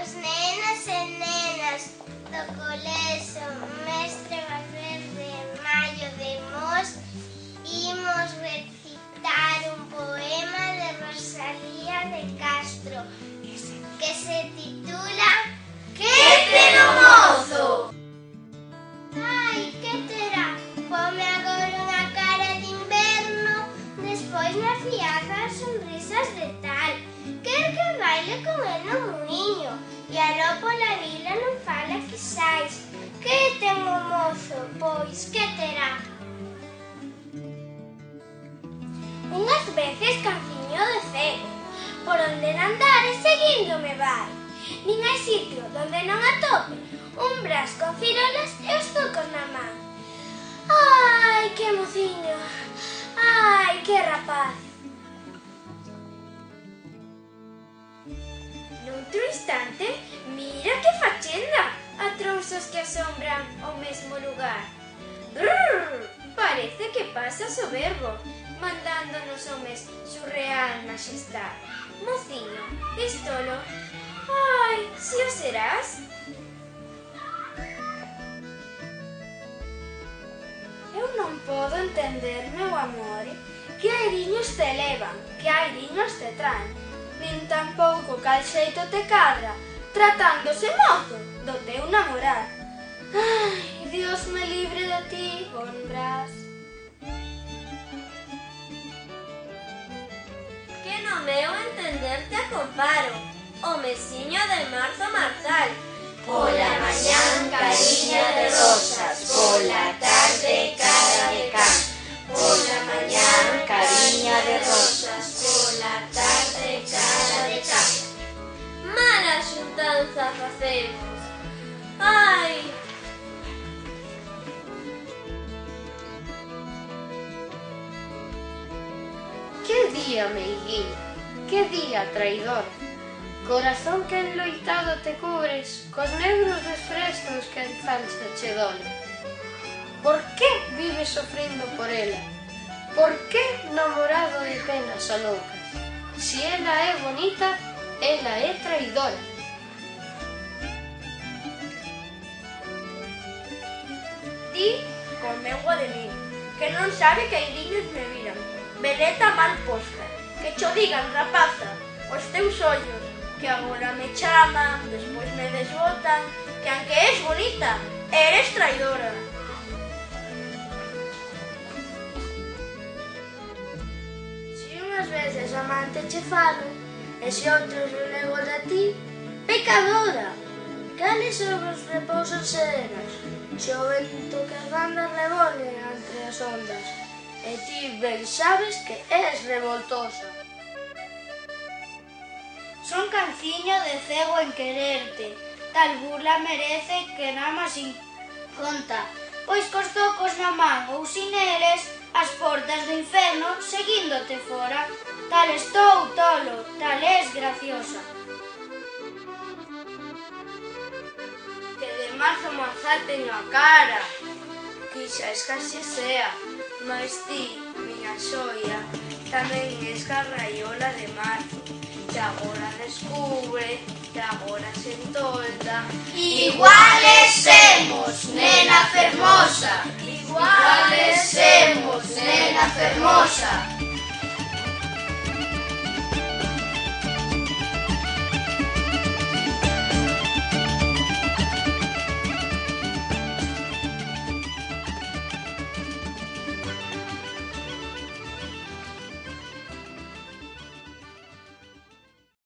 Os nenos e nenas do colexio Mestre Valverde Maio de Mos imos recitar un poema de Rosalía de Castro que se titula Que ten o mozo? Ai, que terá? Pome agora unha cara de inverno, despois na fiaca as sonrisas de tal. Quer que baile con el no muiño, e aló pola vila non fala quizais. Que ten o mozo? Pois que terá? Unhas veces canciño de cego, por onde andare seguíndome vai. Nin hai sitio donde non atope un bras con cirolas e os zucos na man. Ai, que mociño! Ai, que rapaz! Noutro instante, mira que fachenda! A trouzos que asombran o mesmo lugar. Brrr, parece que pasa soberbo, mandándonos homes su real majestad. Mociño, estolo, ai, si o serás? Eu non podo entender, meu amor, que airiños te levan, que airiños te traen, nin tampouco cal xeito te cadra, tratándose mozo do teu namorar. Ai, Dios me libre de ti, bon bras. Que no meu entender te comparo, o mesiño de marzo marzal. Pola mañán cariña de rosas, pola tarde cara de can. Pola mañán cariña de rosas, pola tarde cara de can. Mala xuntanza facemos. Ai! Que día, meiguín, que día traidor. Corazón que enloitado te cubres cos negros desfrestos que en falsa che dole. Por que vives sofrindo por ela? Por que namorado de penas aloucas? Si ela é bonita, ela é traidora. Ti, con mengua de min, que non sabe que airiños me viran. Veleta mal posta, que cho digan, rapaza, os teus ollos, que agora me chaman, despois me desbotan, que aunque és bonita, eres traidora. Si unhas veces amante che falo, e se outros renego de ti, pecadora! Cales son os repousos serenos, se o vento que as bandas revolen entre as ondas, e ti ben sabes que és revoltosa. Son canciño de cego en quererte, tal burla merece que nama sin conta, pois cos zocos na man ou sin eles, as portas do inferno seguíndote fora. Tal estou, tolo, tal es graciosa. Que de marzo marzal teño a cara, quixas case sea, mas ti, miña xoia, tamén es carraiola de marzo, que agora descubre, que agora se entolda. Iguales semos, nena fermosa. Iguales Iguales semos, nena fermosa.